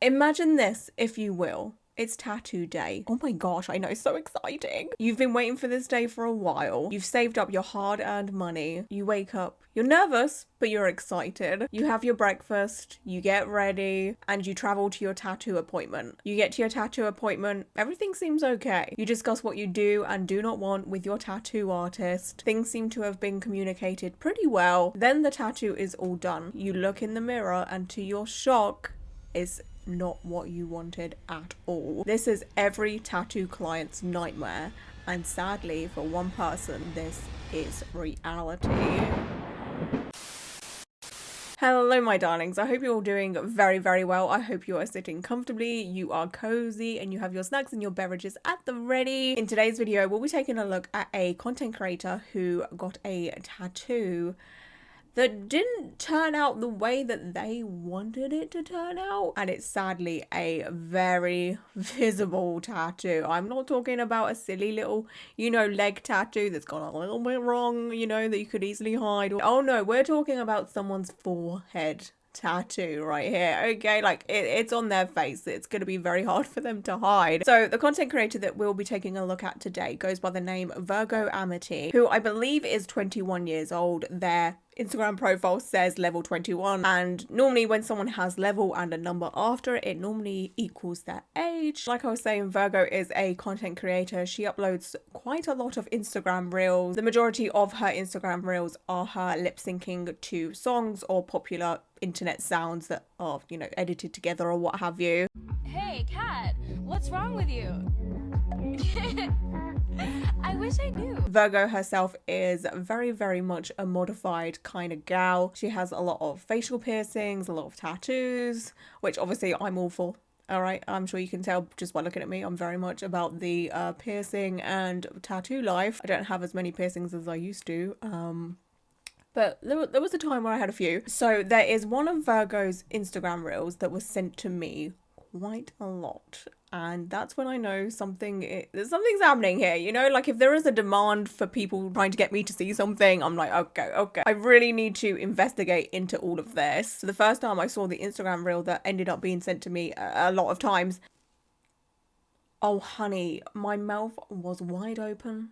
Imagine this, if you will. It's tattoo day. Oh my gosh, I know, so exciting. You've been waiting for this day for a while. You've saved up your hard-earned money. You wake up, you're nervous, but you're excited. You have your breakfast, you get ready, and you travel to your tattoo appointment. You get to your tattoo appointment, everything seems okay. You discuss what you do and do not want with your tattoo artist. Things seem to have been communicated pretty well. Then the tattoo is all done. You look in the mirror and to your shock, it's not what you wanted at all. This is every tattoo client's nightmare, and sadly for one person this is reality. Hello my darlings, I hope you're all doing very, very well. I hope you are sitting comfortably, you are cozy, and you have your snacks and your beverages at the ready. In today's video we'll be taking a look at a content creator who got a tattoo that didn't turn out the way that they wanted it to turn out. And it's sadly a very visible tattoo. I'm not talking about a silly little, leg tattoo that's gone a little bit wrong, that you could easily hide. Oh no, we're talking about someone's forehead tattoo right here. Okay, like it's on their face. It's going to be very hard for them to hide. So the content creator that we'll be taking a look at today goes by the name Virgo Amity, who I believe is 21 years old. Their Instagram profile says level 21, and normally when someone has level and a number after it normally equals their age. Like I was saying, Virgo is a content creator. She uploads quite a lot of Instagram reels. The majority of her Instagram reels are her lip syncing to songs or popular internet sounds that are, edited together or what have you. Hey, Kat, what's wrong with you? I wish I knew. Virgo herself is very, very much a modified kind of gal. She has a lot of facial piercings, a lot of tattoos, which obviously I'm all for. All right, I'm sure you can tell just by looking at me, I'm very much about the piercing and tattoo life. I don't have as many piercings as I used to. But there was a time where I had a few. So there is one of Virgo's Instagram reels that was sent to me quite a lot. And that's when I know something's happening here, like if there is a demand for people trying to get me to see something, I'm like, okay, I really need to investigate into all of this. So the first time I saw the Instagram reel that ended up being sent to me a lot of times, oh honey, my mouth was wide open,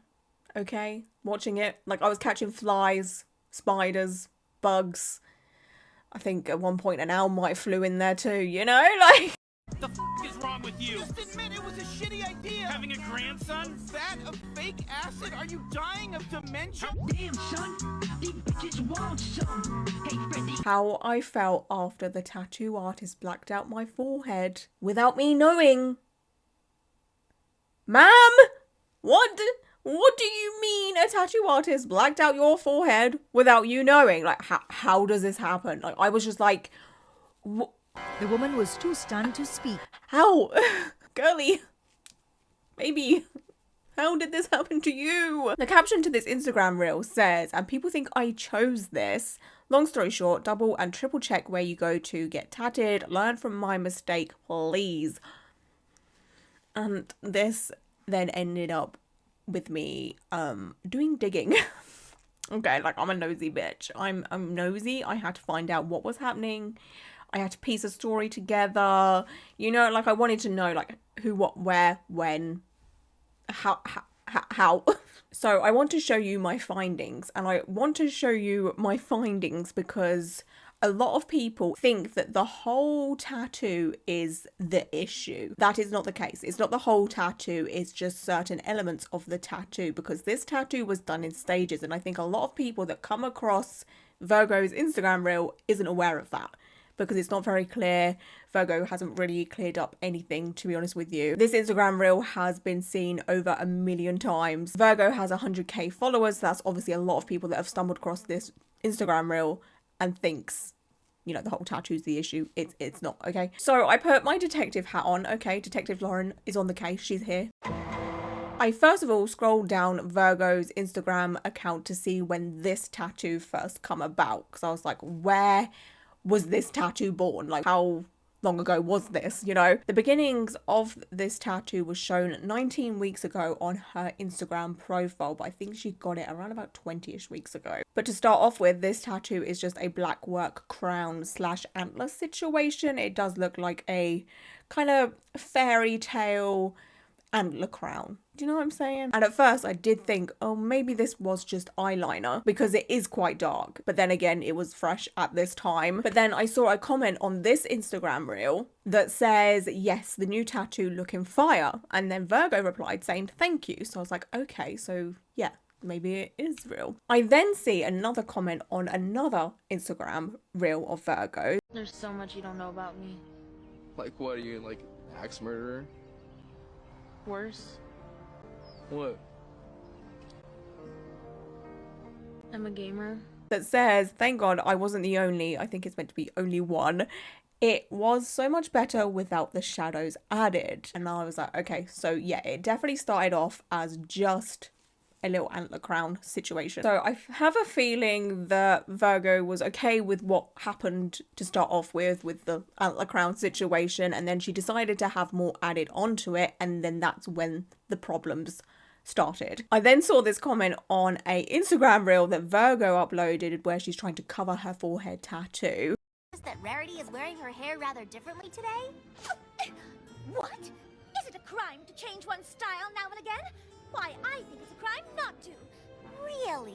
okay, watching it. Like I was catching flies, spiders, bugs. I think at one point an owl might flew in there too, like... The f is wrong with you? Just admit it was a shitty idea. Having a grandson? That of fake acid? Are you dying of dementia? Damn, son. These bitches want some. Hey, Freddy. How I felt after the tattoo artist blacked out my forehead without me knowing. Ma'am, what do you mean a tattoo artist blacked out your forehead without you knowing? Like, how does this happen? Like, I was just like, The woman was too stunned to speak. how? Girly, baby, how did this happen to you? The caption to this Instagram reel says, and people think I chose this. Long story short, double and triple check where you go to get tatted. Learn from my mistake, please. And this then ended up with me doing digging. Okay, like I'm a nosy bitch. I'm nosy. I had to find out what was happening. I had to piece a story together, like I wanted to know like who, what, where, when, how. So I want to show you my findings, and I want to show you my findings because a lot of people think that the whole tattoo is the issue. That is not the case. It's not the whole tattoo. It's just certain elements of the tattoo, because this tattoo was done in stages. And I think a lot of people that come across Virgo's Instagram reel isn't aware of that, because it's not very clear. Virgo hasn't really cleared up anything, to be honest with you. This Instagram reel has been seen over 1 million times. Virgo has 100k followers. So that's obviously a lot of people that have stumbled across this Instagram reel and thinks, the whole tattoo's the issue. It's not, okay? So I put my detective hat on, okay? Detective Lauren is on the case. She's here. I first of all scrolled down Virgo's Instagram account to see when this tattoo first come about, because I was like, where was this tattoo born? Like, how long ago was this, you know? The beginnings of this tattoo was shown 19 weeks ago on her Instagram profile, but I think she got it around about 20-ish weeks ago. But to start off with, this tattoo is just a black work crown / antler situation. It does look like a kind of fairy tale antler crown. Do you know what I'm saying? And at first I did think, oh, maybe this was just eyeliner because it is quite dark. But then again, it was fresh at this time. But then I saw a comment on this Instagram reel that says, yes, the new tattoo looking fire. And then Virgo replied saying, thank you. So I was like, okay, so yeah, maybe it is real. I then see another comment on another Instagram reel of Virgo. There's so much you don't know about me. Like what, are you like axe murderer? Worse, What? I'm a gamer. That says, thank God I wasn't the only, I think it's meant to be only one. It was so much better without the shadows added. And I was like, okay, so yeah, it definitely started off as just a little antler crown situation. So I have a feeling that Virgo was okay with what happened to start off with the antler crown situation, and then she decided to have more added onto it, and then that's when the problems started. I then saw this comment on a Instagram reel that Virgo uploaded where she's trying to cover her forehead tattoo. That Rarity is wearing her hair rather differently today? What? Is it a crime to change one's style now and again? Why, I think it's a crime not to. Really?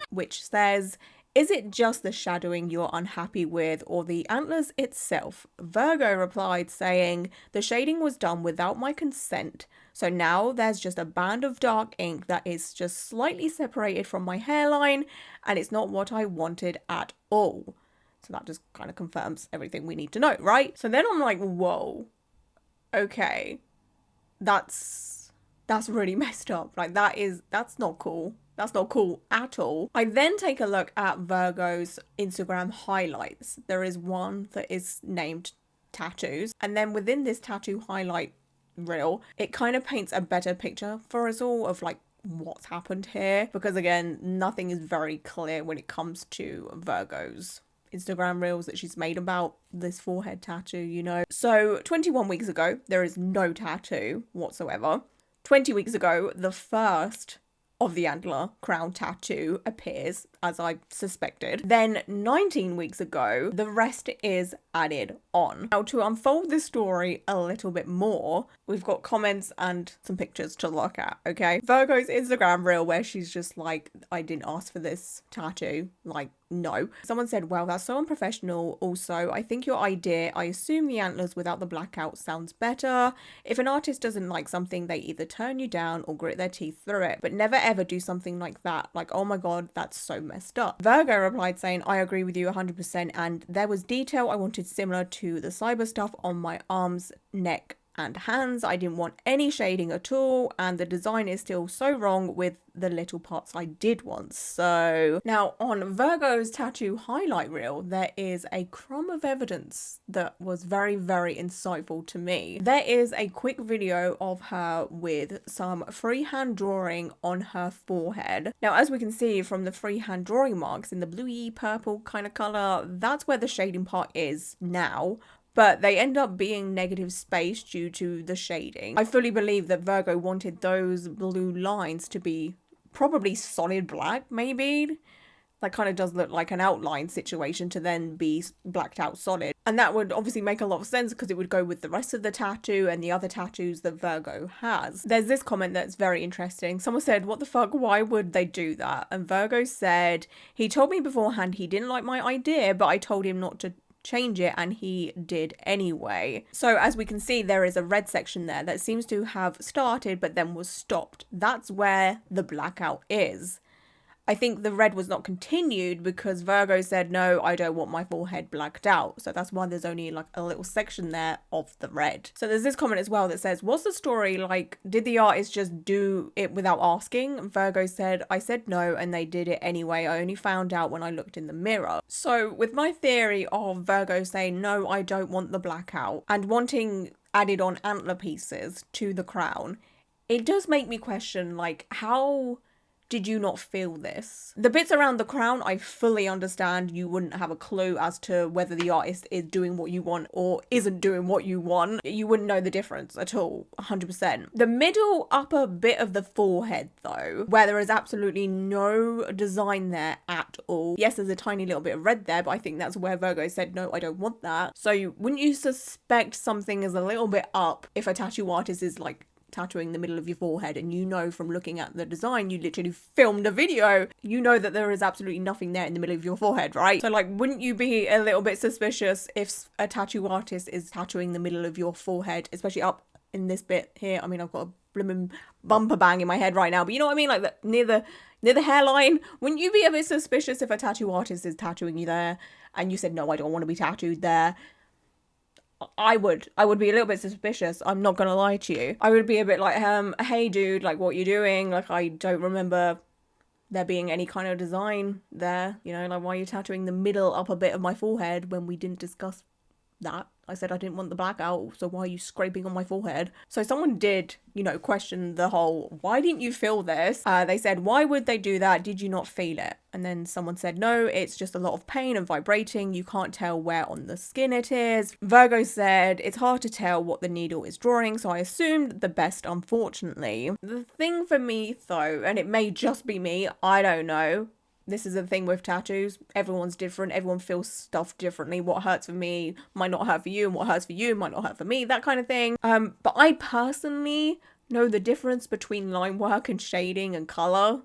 Which says, is it just the shadowing you're unhappy with or the antlers itself? Virgo replied saying, the shading was done without my consent. So now there's just a band of dark ink that is just slightly separated from my hairline, and it's not what I wanted at all. So that just kind of confirms everything we need to know, right? So then I'm like, whoa, okay, that's really messed up. Like that's not cool. That's not cool at all. I then take a look at Virgo's Instagram highlights. There is one that is named tattoos, and then within this tattoo highlight reel, it kind of paints a better picture for us all of like what's happened here, because again, nothing is very clear when it comes to Virgo's Instagram reels that she's made about this forehead tattoo, you know. So 21 weeks ago, there is no tattoo whatsoever. 20 weeks ago, the first of the antler crown tattoo appears, as I suspected. Then 19 weeks ago, the rest is added on. Now, to unfold this story a little bit more, we've got comments and some pictures to look at, okay? Virgo's Instagram reel where she's just like, I didn't ask for this tattoo. Like, no. Someone said, well, that's so unprofessional. Also, I think your idea, I assume the antlers without the blackout sounds better. If an artist doesn't like something, they either turn you down or grit their teeth through it, but never ever do something like that. Like, oh my God, that's so messed up. Virgo replied saying, I agree with you 100%. And there was detail I wanted similar to the cyber stuff on my arms, neck, and hands. I didn't want any shading at all, and the design is still so wrong with the little parts I did want. So now on Virgo's tattoo highlight reel, there is a crumb of evidence that was very, very insightful to me. There is a quick video of her with some freehand drawing on her forehead. Now, as we can see from the freehand drawing marks in the bluey purple kind of color, that's where the shading part is now. But they end up being negative space due to the shading. I fully believe that Virgo wanted those blue lines to be probably solid black, maybe. That kind of does look like an outline situation to then be blacked out solid. And that would obviously make a lot of sense because it would go with the rest of the tattoo and the other tattoos that Virgo has. There's this comment that's very interesting. Someone said, what the fuck, why would they do that? And Virgo said, he told me beforehand he didn't like my idea, but I told him not to change it and he did anyway. So as we can see, there is a red section there that seems to have started but then was stopped. That's where the blackout is. I think the red was not continued because Virgo said, no, I don't want my forehead blacked out. So that's why there's only like a little section there of the red. So there's this comment as well that says, what's the story? Like, did the artist just do it without asking? Virgo said, I said no and they did it anyway. I only found out when I looked in the mirror. So with my theory of Virgo saying, no, I don't want the blackout and wanting added on antler pieces to the crown, it does make me question, like, how did you not feel this? The bits around the crown, I fully understand you wouldn't have a clue as to whether the artist is doing what you want or isn't doing what you want. You wouldn't know the difference at all, 100%. The middle upper bit of the forehead though, where there is absolutely no design there at all. Yes, there's a tiny little bit of red there, but I think that's where Virgo said, no, I don't want that. So wouldn't you suspect something is a little bit up if a tattoo artist is like tattooing the middle of your forehead, and you know from looking at the design, you literally filmed a video, you know that there is absolutely nothing there in the middle of your forehead, right? So like, wouldn't you be a little bit suspicious if a tattoo artist is tattooing the middle of your forehead, especially up in this bit here? I mean, I've got a blooming bumper bang in my head right now, but you know what I mean, like near the hairline. Wouldn't you be a bit suspicious if a tattoo artist is tattooing you there and you said, no, I don't want to be tattooed there? I would be a little bit suspicious. I'm not gonna lie to you. I would be a bit like, hey dude, like what you doing? Like I don't remember there being any kind of design there. You know, like why are you tattooing the middle upper bit of my forehead when we didn't discuss that? I said I didn't want the blackout, so why are you scraping on my forehead? So someone did, you know, question the whole, why didn't you feel this? They said, why would they do that? Did you not feel it? And then someone said, no, it's just a lot of pain and vibrating. You can't tell where on the skin it is. Virgo said, it's hard to tell what the needle is drawing, so I assumed the best, unfortunately. The thing for me, though, and it may just be me, I don't know. This is the thing with tattoos. Everyone's different. Everyone feels stuff differently. What hurts for me might not hurt for you, and what hurts for you might not hurt for me, that kind of thing. But I personally know the difference between line work and shading and color.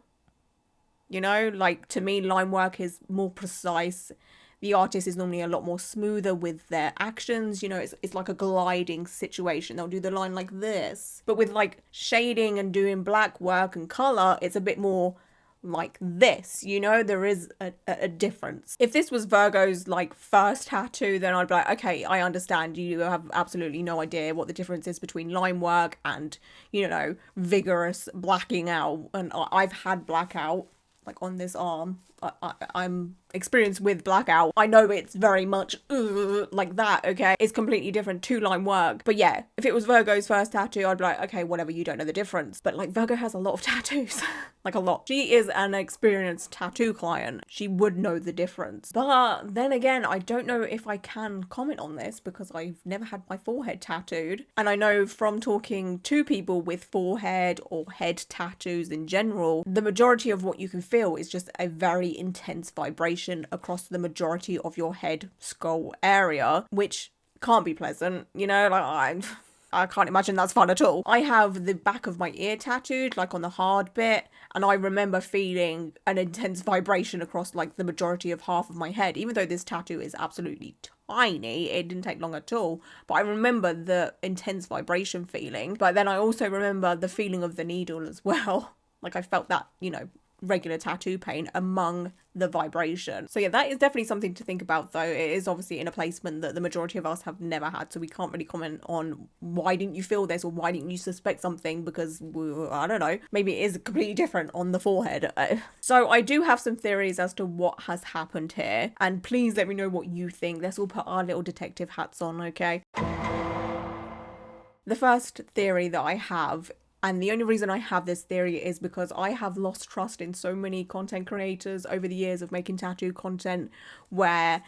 You know, like to me, line work is more precise. The artist is normally a lot more smoother with their actions. You know, it's like a gliding situation. They'll do the line like this. But with like shading and doing black work and color, it's a bit more like this, you know, there is a difference. If this was Virgo's like first tattoo, then I'd be like, okay, I understand, you have absolutely no idea what the difference is between line work and, you know, vigorous blacking out. And I've had blackout like on this arm. I'm experienced with blackout. I know it's very much like that, okay? It's completely different to line work. But yeah, if it was Virgo's first tattoo, I'd be like, okay, whatever, you don't know the difference. But like Virgo has a lot of tattoos, like a lot. She is an experienced tattoo client. She would know the difference. But then again, I don't know if I can comment on this because I've never had my forehead tattooed. And I know from talking to people with forehead or head tattoos in general, the majority of what you can feel is just a very intense vibration across the majority of your head skull area, which can't be pleasant, you know, like I can't imagine that's fun at all. I have the back of my ear tattooed, like on the hard bit, and I remember feeling an intense vibration across like the majority of half of my head, even though this tattoo is absolutely tiny. It didn't take long at all, but I remember the intense vibration feeling. But then I also remember the feeling of the needle as well. Like I felt that, you know, regular tattoo pain among the vibration. So yeah, that is definitely something to think about, though. It is obviously in a placement that the majority of us have never had, so we can't really comment on why didn't you feel this or why didn't you suspect something, because I don't know, maybe it is completely different on the forehead. So I do have some theories as to what has happened here, and please let me know what you think. Let's all put our little detective hats on, okay? The first theory that I have, and the only reason I have this theory, is because I have lost trust in so many content creators over the years of making tattoo content where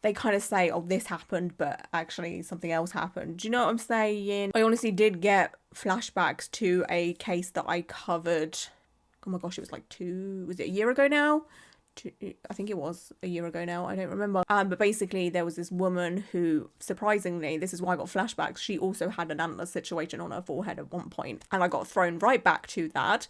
they kind of say, oh, this happened, but actually something else happened. Do you know what I'm saying? I honestly did get flashbacks to a case that I covered. Oh my gosh, it was like was it a year ago now? I think it was a year ago now, I don't remember. But basically there was this woman who, surprisingly, this is why I got flashbacks, she also had an antler situation on her forehead at one point, and I got thrown right back to that.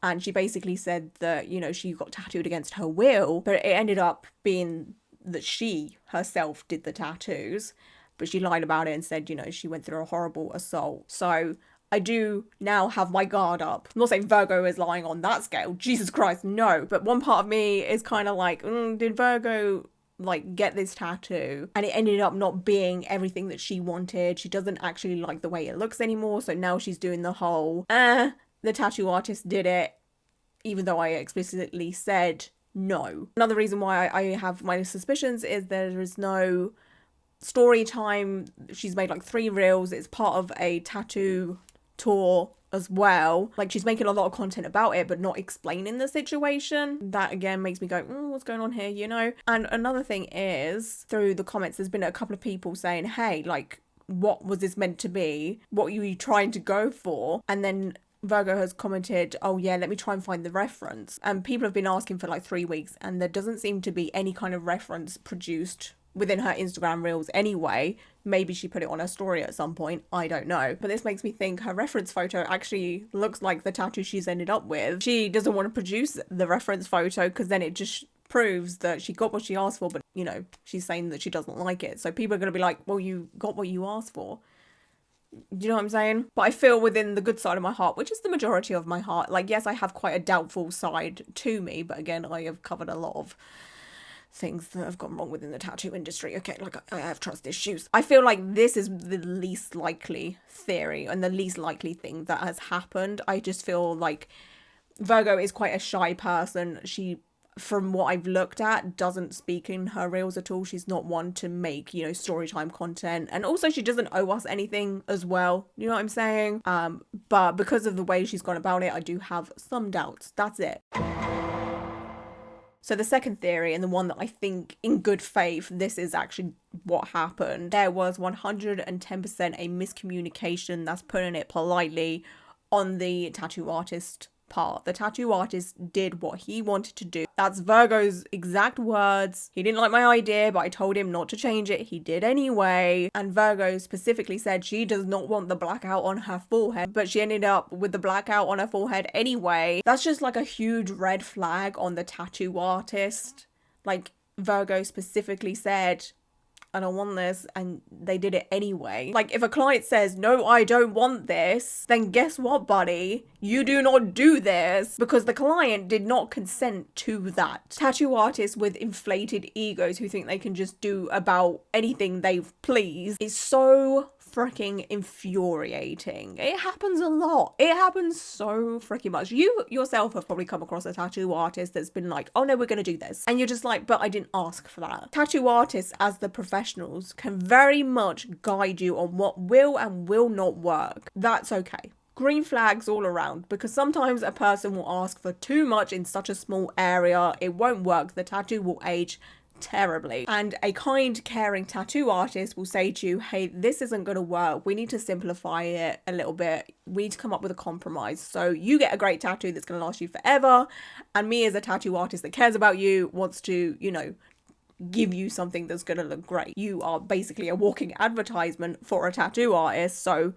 And she basically said that, you know, she got tattooed against her will, but it ended up being that she herself did the tattoos, but she lied about it and said, you know, she went through a horrible assault. So I do now have my guard up. I'm not saying Virgo is lying on that scale. Jesus Christ, no. But one part of me is kind of like, did Virgo like get this tattoo and it ended up not being everything that she wanted? She doesn't actually like the way it looks anymore. So now she's doing the whole, the tattoo artist did it, even though I explicitly said no. Another reason why I have my suspicions is there is no story time. She's made like 3 reels. It's part of a tattoo tour as well. Like, she's making a lot of content about it, but not explaining the situation. That again makes me go, what's going on here, you know? And another thing is, through the comments, there's been a couple of people saying, hey, like, what was this meant to be? What were you trying to go for? And then Virgo has commented, oh yeah, let me try and find the reference. And people have been asking for like 3 weeks, and there doesn't seem to be any kind of reference produced within her Instagram reels anyway. Maybe she put it on her story at some point, I don't know. But this makes me think her reference photo actually looks like the tattoo she's ended up with. She doesn't want to produce the reference photo because then it just proves that she got what she asked for, but you know, she's saying that she doesn't like it. So people are going to be like, well, you got what you asked for. Do you know what I'm saying? But I feel within the good side of my heart, which is the majority of my heart, like, yes, I have quite a doubtful side to me, but again, I have covered a lot of things that have gone wrong within the tattoo industry. Okay, like, I have trust issues. I feel like this is the least likely theory and the least likely thing that has happened. I just feel like Virgo is quite a shy person. She, from what I've looked at, doesn't speak in her reels at all. She's not one to make, you know, story time content. And also she doesn't owe us anything as well. You know what I'm saying? But because of the way she's gone about it, I do have some doubts. That's it. So the second theory, and the one that I think in good faith, this is actually what happened. There was 110% a miscommunication, that's putting it politely, on the tattoo artist part. The tattoo artist did what he wanted to do. That's Virgo's exact words. He didn't like my idea, but I told him not to change it. He did anyway. And Virgo specifically said she does not want the blackout on her forehead, but she ended up with the blackout on her forehead anyway. That's just like a huge red flag on the tattoo artist. Like, Virgo specifically said, I don't want this, and they did it anyway. Like, if a client says, no, I don't want this, then guess what, buddy? You do not do this, because the client did not consent to that. Tattoo artists with inflated egos who think they can just do about anything they please is so freaking infuriating. It happens a lot. It happens so freaking much. You yourself have probably come across a tattoo artist that's been like, oh no, we're gonna do this, and you're just like, but I didn't ask for that. Tattoo artists, as the professionals, can very much guide you on what will and will not work. That's okay. Green flags all around, because sometimes a person will ask for too much in such a small area. It won't work. The tattoo will age terribly. And a kind, caring tattoo artist will say to you, hey, this isn't going to work. We need to simplify it a little bit. We need to come up with a compromise. So you get a great tattoo that's going to last you forever. And me, as a tattoo artist that cares about you, wants to, you know, give you something that's going to look great. You are basically a walking advertisement for a tattoo artist. So,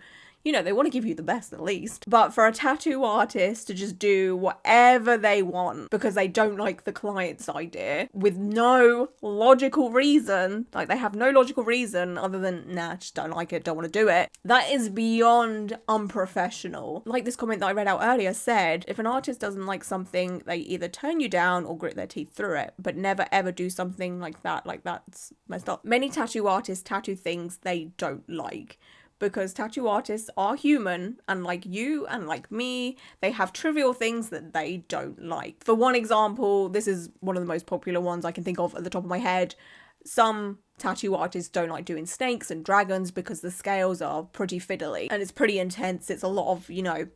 you know, they want to give you the best at least. But for a tattoo artist to just do whatever they want because they don't like the client's idea with no logical reason, like they have no logical reason other than, nah, just don't like it, don't want to do it, that is beyond unprofessional. Like this comment that I read out earlier said, if an artist doesn't like something, they either turn you down or grit their teeth through it, but never ever do something like that. Like, that's messed up. Many tattoo artists tattoo things they don't like, because tattoo artists are human, and like you and like me, they have trivial things that they don't like. For one example, this is one of the most popular ones I can think of at the top of my head. Some tattoo artists don't like doing snakes and dragons because the scales are pretty fiddly and it's pretty intense. It's a lot of, you know,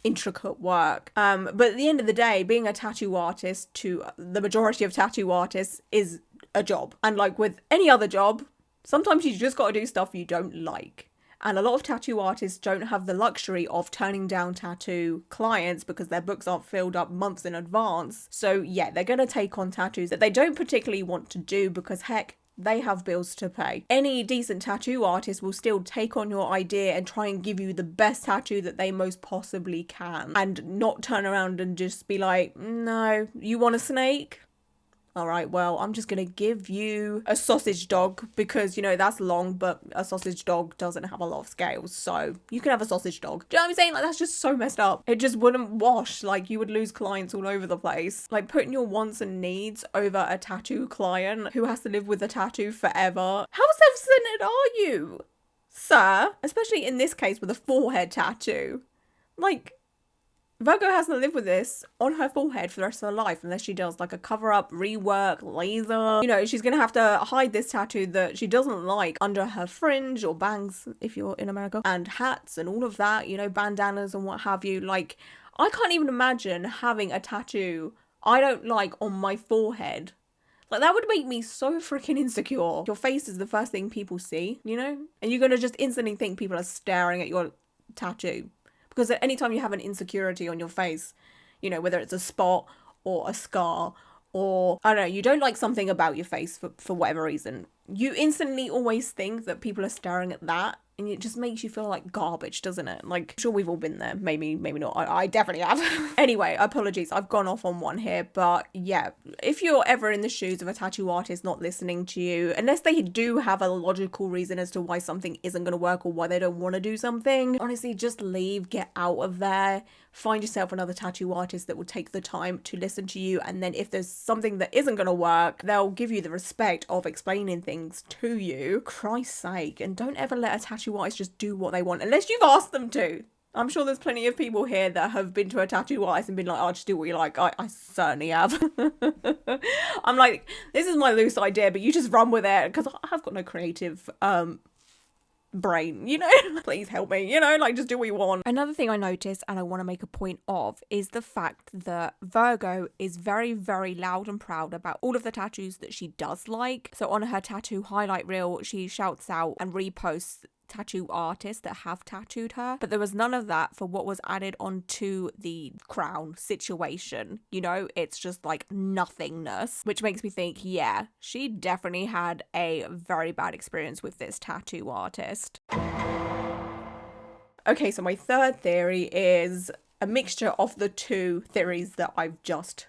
intricate work. But at the end of the day, being a tattoo artist, to the majority of tattoo artists, is a job. And like with any other job, sometimes you just got to do stuff you don't like. And a lot of tattoo artists don't have the luxury of turning down tattoo clients because their books aren't filled up months in advance. So yeah, they're going to take on tattoos that they don't particularly want to do because, heck, they have bills to pay. Any decent tattoo artist will still take on your idea and try and give you the best tattoo that they most possibly can, and not turn around and just be like, no, you want a snake? All right, well, I'm just going to give you a sausage dog because, you know, that's long, but a sausage dog doesn't have a lot of scales. So you can have a sausage dog. Do you know what I'm saying? Like, that's just so messed up. It just wouldn't wash. Like, you would lose clients all over the place. Like, putting your wants and needs over a tattoo client who has to live with a tattoo forever. How self-centered are you, sir? Especially in this case with a forehead tattoo. Like, Virgo has to live with this on her forehead for the rest of her life unless she does like a cover-up, rework, laser. You know, she's gonna have to hide this tattoo that she doesn't like under her fringe or bangs if you're in America, and hats and all of that, you know, bandanas and what have you. Like, I can't even imagine having a tattoo I don't like on my forehead. Like, that would make me so freaking insecure. Your face is the first thing people see, you know? And you're gonna just instantly think people are staring at your tattoo. Because at any time you have an insecurity on your face, you know, whether it's a spot or a scar or, I don't know, you don't like something about your face for whatever reason, you instantly always think that people are staring at that. And it just makes you feel like garbage, doesn't it? Like, I'm sure we've all been there. Maybe not. I definitely have. Anyway, apologies. I've gone off on one here. But yeah, if you're ever in the shoes of a tattoo artist not listening to you, unless they do have a logical reason as to why something isn't going to work or why they don't want to do something, honestly, just leave. Get out of there. Find yourself another tattoo artist that will take the time to listen to you. And then if there's something that isn't going to work, they'll give you the respect of explaining things to you. Christ's sake. And don't ever let a tattoo artist just do what they want unless you've asked them to. I'm sure there's plenty of people here that have been to a tattoo artist and been like, oh, just do what you like. I certainly have. I'm like, this is my loose idea, but you just run with it because I've got no creative brain, you know. Please help me, you know, like, just do what you want. Another thing I noticed, and I want to make a point of, is the fact that Virgo is very, very loud and proud about all of the tattoos that she does like. So on her tattoo highlight reel, she shouts out and reposts tattoo artists that have tattooed her, but there was none of that for what was added onto the crown situation. You know, it's just like nothingness, which makes me think, yeah, she definitely had a very bad experience with this tattoo artist. Okay, so my third theory is a mixture of the two theories that I've just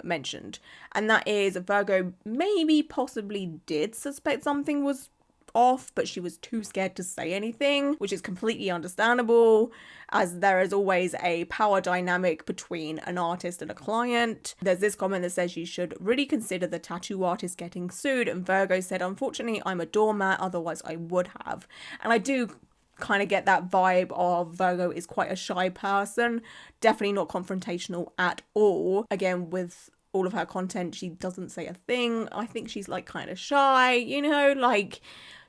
mentioned, and that is Virgo maybe possibly did suspect something was off, but she was too scared to say anything, which is completely understandable, as there is always a power dynamic between an artist and a client. There's this comment that says you should really consider the tattoo artist getting sued, and Virgo said, unfortunately, I'm a doormat, otherwise I would have. And I do kind of get that vibe of Virgo is quite a shy person, definitely not confrontational at all. Again, with all of her content, she doesn't say a thing. I think she's like kind of shy, you know, like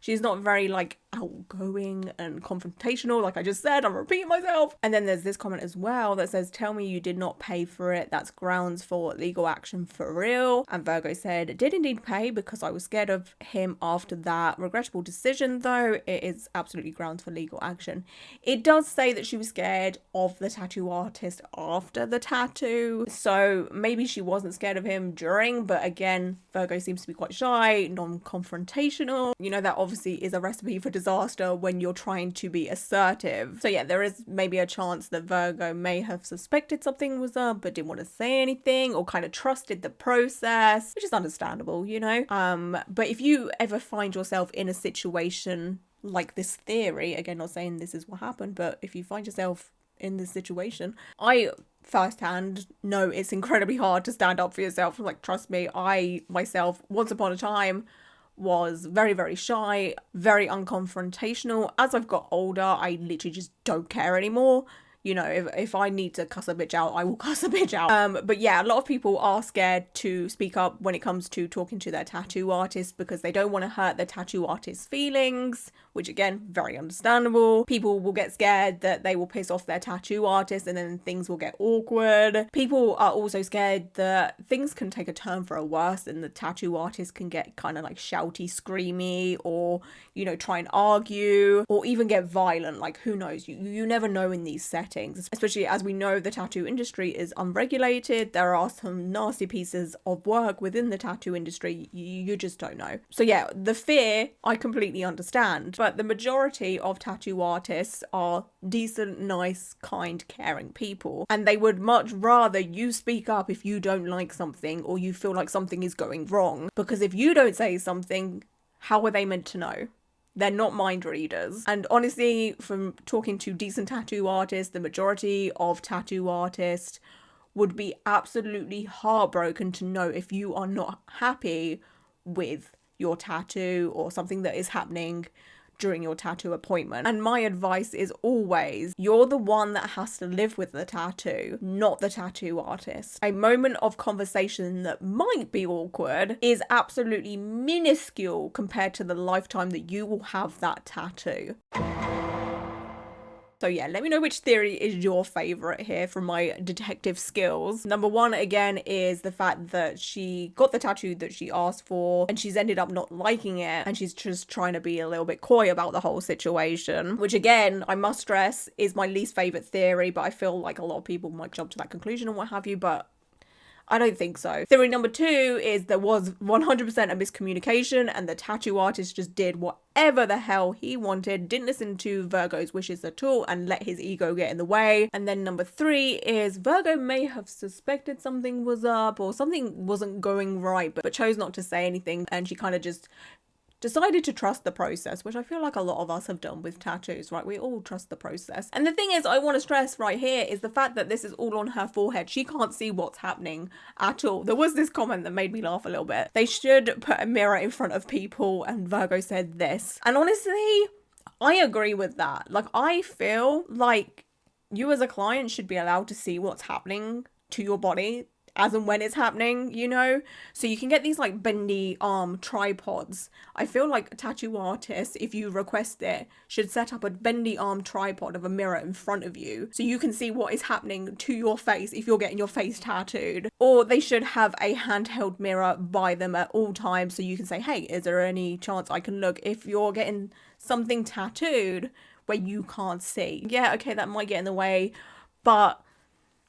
she's not very like outgoing and confrontational, like I just said. I'm repeating myself. And then there's this comment as well that says, tell me you did not pay for it, that's grounds for legal action for real. And Virgo said, did indeed pay because I was scared of him after that regrettable decision, though it is absolutely grounds for legal action. It does say that she was scared of the tattoo artist after the tattoo, so maybe she wasn't scared of him during, but again, Virgo seems to be quite shy, non-confrontational. You know, that obviously is a recipe for disaster when you're trying to be assertive. So yeah, there is maybe a chance that Virgo may have suspected something was up but didn't want to say anything, or kind of trusted the process, which is understandable, you know. But if you ever find yourself in a situation like this theory, again, not saying this is what happened, but if you find yourself in this situation, I firsthand know it's incredibly hard to stand up for yourself. Like, trust me, I myself once upon a time was very, very shy, very unconfrontational. As I've got older, I literally just don't care anymore. You know, if I need to cuss a bitch out, I will cuss a bitch out. But yeah, a lot of people are scared to speak up when it comes to talking to their tattoo artist because they don't want to hurt their tattoo artist's feelings, which again, very understandable. People will get scared that they will piss off their tattoo artist and then things will get awkward. People are also scared that things can take a turn for a worse and the tattoo artist can get kind of like shouty, screamy, or, you know, try and argue or even get violent. Like, who knows? You never know in these settings. Especially as we know the tattoo industry is unregulated. There are some nasty pieces of work within the tattoo industry. You just don't know. So yeah, the fear I completely understand, but the majority of tattoo artists are decent, nice, kind, caring people, and they would much rather you speak up if you don't like something or you feel like something is going wrong, because if you don't say something, how are they meant to know? They're not mind readers. And honestly, from talking to decent tattoo artists, the majority of tattoo artists would be absolutely heartbroken to know if you are not happy with your tattoo or something that is happening during your tattoo appointment. And my advice is always, you're the one that has to live with the tattoo, not the tattoo artist. A moment of conversation that might be awkward is absolutely minuscule compared to the lifetime that you will have that tattoo. So yeah, let me know which theory is your favorite here from my detective skills. Number one, again, is the fact that she got the tattoo that she asked for and she's ended up not liking it, and she's just trying to be a little bit coy about the whole situation, which again, I must stress, is my least favorite theory, but I feel like a lot of people might jump to that conclusion and what have you, but I don't think so. Theory number two is there was 100% a miscommunication and the tattoo artist just did whatever the hell he wanted, didn't listen to Virgo's wishes at all and let his ego get in the way. And then number three is Virgo may have suspected something was up or something wasn't going right, but chose not to say anything, and she kind of just decided to trust the process, which I feel like a lot of us have done with tattoos, right? We all trust the process. And the thing is, I want to stress right here is the fact that this is all on her forehead. She can't see what's happening at all. There was this comment that made me laugh a little bit. They should put a mirror in front of people, and Virgo said this. And honestly, I agree with that. Like, I feel like you as a client should be allowed to see what's happening to your body as and when it's happening, you know? So you can get these like bendy arm tripods. I feel like tattoo artists, if you request it, should set up a bendy arm tripod of a mirror in front of you so you can see what is happening to your face if you're getting your face tattooed. Or they should have a handheld mirror by them at all times so you can say, hey, is there any chance I can look if you're getting something tattooed where you can't see? Yeah, okay, that might get in the way, but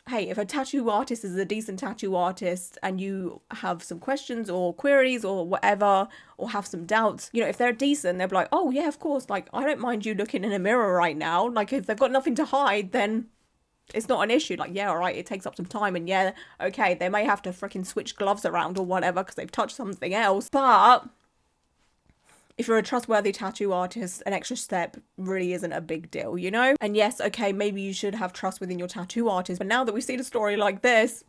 hey, if a tattoo artist is a decent tattoo artist and you have some questions or queries or whatever, or have some doubts, you know, if they're decent, they'll be like, oh yeah, of course, like, I don't mind you looking in a mirror right now. Like, if they've got nothing to hide, then it's not an issue. Like, yeah, all right, it takes up some time, and yeah, okay, they may have to freaking switch gloves around or whatever because they've touched something else, but if you're a trustworthy tattoo artist, an extra step really isn't a big deal, you know? And yes, okay, maybe you should have trust within your tattoo artist, but now that we've seen a story like this,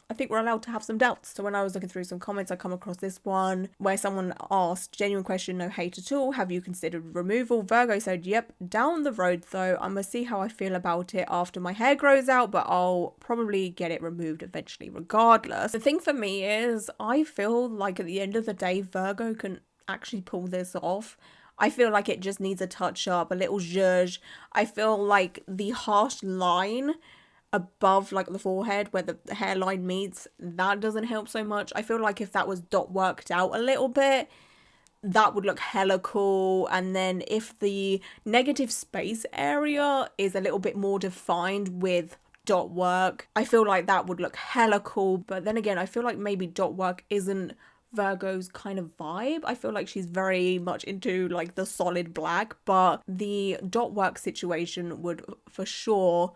I think we're allowed to have some doubts. So when I was looking through some comments, I come across this one where someone asked, genuine question, no hate at all, have you considered removal? Virgo said, yep, down the road though, I'm gonna see how I feel about it after my hair grows out, but I'll probably get it removed eventually regardless. The thing for me is, I feel like at the end of the day, Virgo can actually pull this off. I feel like it just needs a touch up, a little zhuzh. I feel like the harsh line above like the forehead where the hairline meets, that doesn't help so much. I feel like if that was dot worked out a little bit, that would look hella cool. And then if the negative space area is a little bit more defined with dot work, I feel like that would look hella cool. But then again, I feel like maybe dot work isn't Virgo's kind of vibe. I feel like she's very much into like the solid black, but the dot work situation would for sure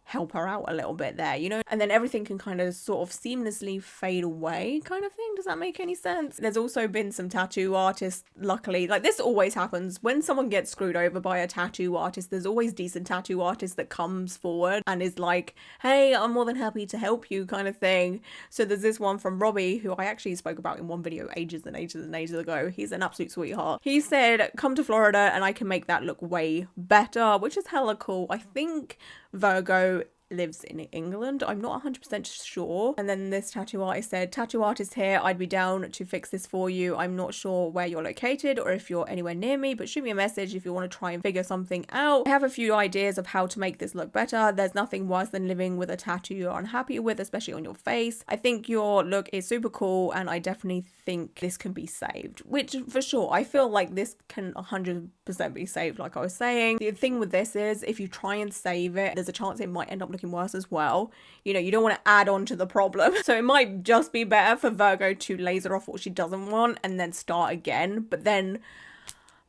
help her out a little bit there, you know? And then everything can kind of sort of seamlessly fade away kind of thing. Does that make any sense? There's also been some tattoo artists, luckily, like this always happens when someone gets screwed over by a tattoo artist, there's always decent tattoo artist that comes forward and is like, hey, I'm more than happy to help you kind of thing. So there's this one from Robbie, who I actually spoke about in one video ages and ages and ages ago. He's an absolute sweetheart. He said, come to Florida and I can make that look way better, which is hella cool. I think Virgo lives in England, I'm not 100% sure. And then this tattoo artist said, tattoo artist here, I'd be down to fix this for you. I'm not sure where you're located or if you're anywhere near me, but shoot me a message if you want to try and figure something out. I have a few ideas of how to make this look better. There's nothing worse than living with a tattoo you're unhappy with, especially on your face. I think your look is super cool and I definitely think this can be saved, which for sure, I feel like this can 100% be saved, like I was saying. The thing with this is if you try and save it, there's a chance it might end up looking worse as well. You know, you don't want to add on to the problem. So it might just be better for Virgo to laser off what she doesn't want and then start again. But then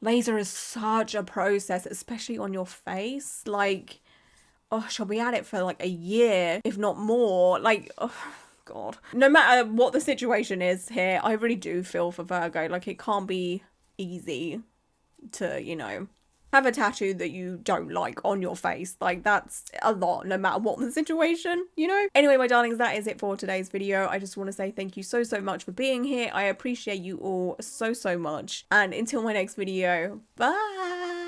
laser is such a process, especially on your face. Like, oh, she'll be at it for like a year, if not more. Like, oh God. No matter what the situation is here, I really do feel for Virgo. Like, it can't be easy to, you know, have a tattoo that you don't like on your face. Like, that's a lot, no matter what the situation, you know? Anyway, my darlings, that is it for today's video. I just want to say thank you so much for being here. I appreciate you all so much. And until my next video, bye!